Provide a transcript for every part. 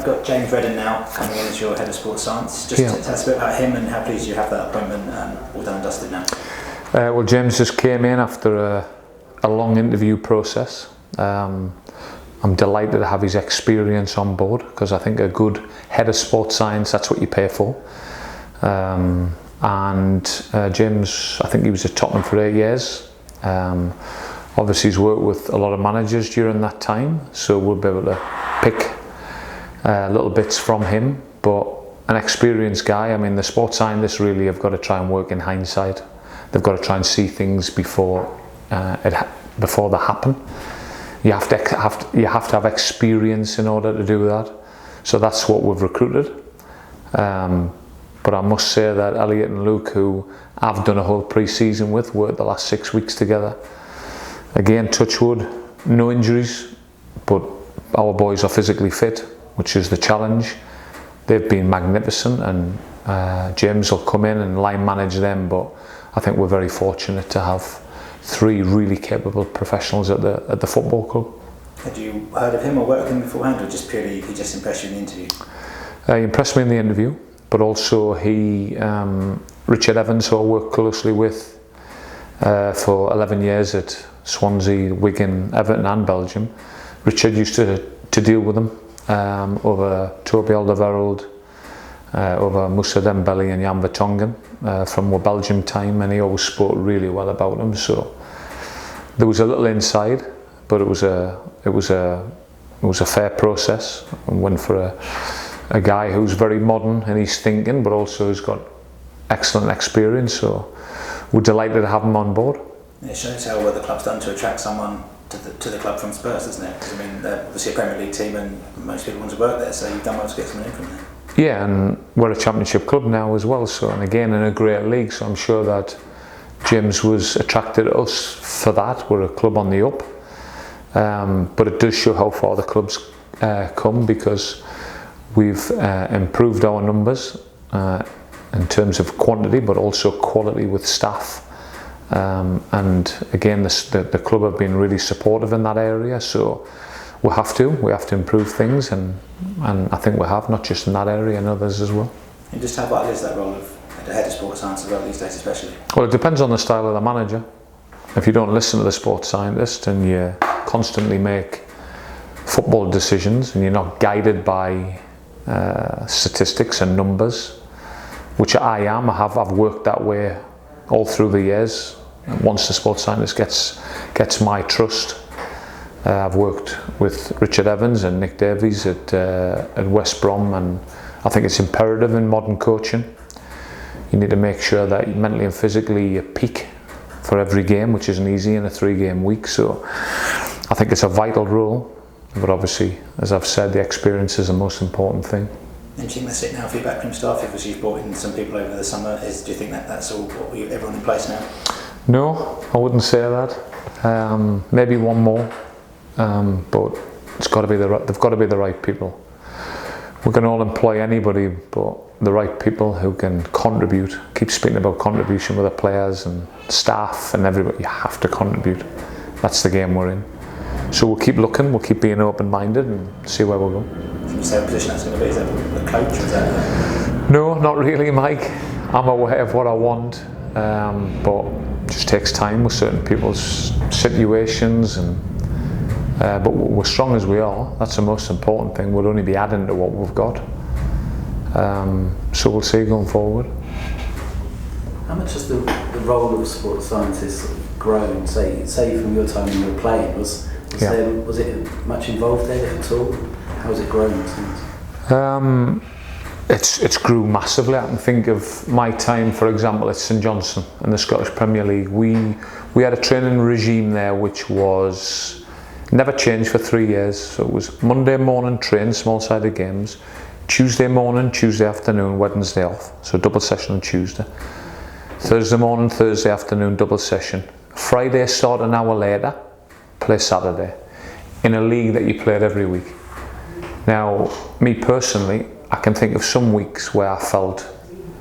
I've got James Redden now coming in as your head of sports science. Just tell us a bit about him and how pleased you have that appointment all done and dusted now. Well, James just came in after a long interview process. I'm delighted to have his experience on board, because I think a good head of sports science, that's what you pay for. James, I think he was at Tottenham for 8 years. Obviously he's worked with a lot of managers during that time, so we'll be able to pick little bits from him, but an experienced guy. I mean, the sports scientists really have got to try and work in hindsight. They've got to try and see things before they happen. You have to have experience in order to do that. So that's what we've recruited. But I must say that Elliot and Luke, who I've done a whole pre-season with, worked the last 6 weeks together. Again, touch wood, no injuries, but our boys are physically fit, which is the challenge. They've been magnificent, and James will come in and line manage them, but I think we're very fortunate to have 3 really capable professionals at the football club. Had you heard of him or worked with him beforehand, or just purely he just impressed you in the interview? He impressed me in the interview, but also Richard Evans, who I worked closely with for 11 years at Swansea, Wigan, Everton and Belgium. Richard used to deal with him over Toby Alderweireld, over Moussa Dembele and Jan Vertonghen from the Belgium time, and he always spoke really well about him. So there was a little inside, but it was a fair process, and went for a guy who's very modern in his thinking, but also has got excellent experience. So we're delighted to have him on board. It shows how well the club's done to attract someone to the club from Spurs, doesn't it? Because I mean, they're obviously a Premier League team, and most people want to work there, so you've done well to get someone in from there. Yeah, and we're a Championship club now as well, so, and again in a great league, so I'm sure that James was attracted to us for that. We're a club on the up, but it does show how far the club's come, because we've improved our numbers in terms of quantity, but also quality with staff. And again, the club have been really supportive in that area, so we have to improve things, and I think we have, not just in that area, and others as well. And just how vital is that role of the head of sports science as well these days, especially? Well, it depends on the style of the manager. If you don't listen to the sports scientist and you constantly make football decisions and you're not guided by statistics and numbers, which I am, I've worked that way all through the years. And once the sports scientist gets my trust, I've worked with Richard Evans and Nick Davies at West Brom, and I think it's imperative in modern coaching. You need to make sure that mentally and physically you peak for every game, which isn't easy in a 3-game week. So I think it's a vital role, but obviously, as I've said, the experience is the most important thing. And do you think that's it now for your backroom staff? If you've brought in some people over the summer, do you think that's all, everyone in place now? No, I wouldn't say that. Maybe one more, but they've got to be the right people. We can all employ anybody, but the right people who can contribute. Keep speaking about contribution with the players and staff and everybody. You have to contribute. That's the game we're in. So we'll keep looking, we'll keep being open-minded and see where we'll go. Can you say what position that's going to be? Is that a coach or is that? No, not really, Mike. I'm aware of what I want, but it just takes time with certain people's situations, and but we're strong as we are. That's the most important thing. We'll only be adding to what we've got. So we'll see going forward. How much has the role of a sports scientist grown, say from your time when you were playing? Was it much involved there at all? How has it grown since? It's grew massively. I can think of my time, for example, at St Johnstone in the Scottish Premier League. We had a training regime there which was never changed for 3 years. So it was Monday morning train, small-sided games, Tuesday morning, Tuesday afternoon, Wednesday off. So double session on Tuesday. Thursday morning, Thursday afternoon, double session. Friday start an hour later, play Saturday, in a league that you played every week. Now, me personally, I can think of some weeks where I felt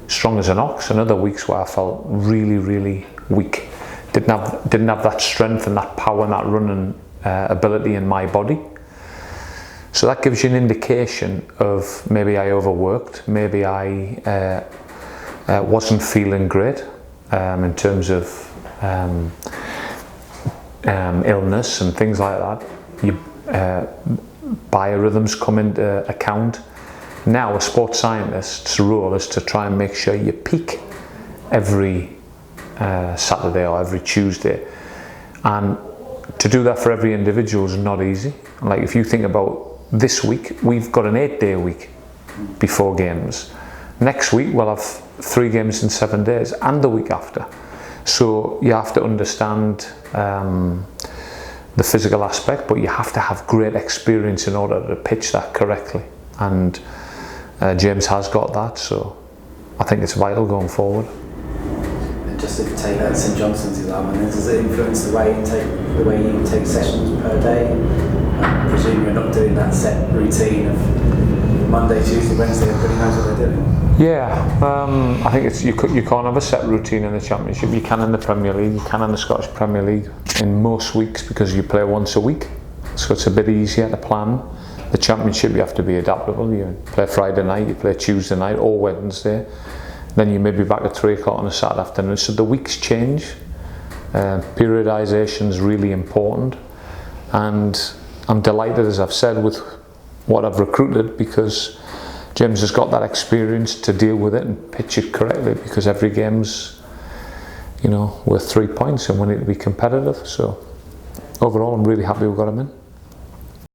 strong as an ox, and other weeks where I felt really, really weak. Didn't have that strength and that power and that running ability in my body. So that gives you an indication of maybe I overworked, maybe I wasn't feeling great in terms of illness and things like that. Biorhythms come into account. Now a sports scientist's role is to try and make sure you peak every Saturday or every Tuesday, and to do that for every individual is not easy. Like if you think about this week, we've got an 8-day week before games. Next week we'll have 3 games in 7 days, and the week after. So you have to understand the physical aspect, but you have to have great experience in order to pitch that correctly. And James has got that, so I think it's vital going forward. And just if you take that St Johnston's example, does it influence the way you take sessions per day? I presume you're not doing that set routine of Monday, Tuesday, Wednesday. Everybody knows what they're doing. Yeah, I think it's you can't have a set routine in the Championship. You can in the Premier League, you can in the Scottish Premier League in most weeks because you play once a week, so it's a bit easier to plan. The Championship, you have to be adaptable. You play Friday night, you play Tuesday night or Wednesday, then you may be back at 3 o'clock on a Saturday afternoon. So the weeks change. Periodisation is really important, and I'm delighted, as I've said, with what I've recruited, because James has got that experience to deal with it and pitch it correctly, because every game's, worth 3 points and we need to be competitive. So overall I'm really happy we got him in.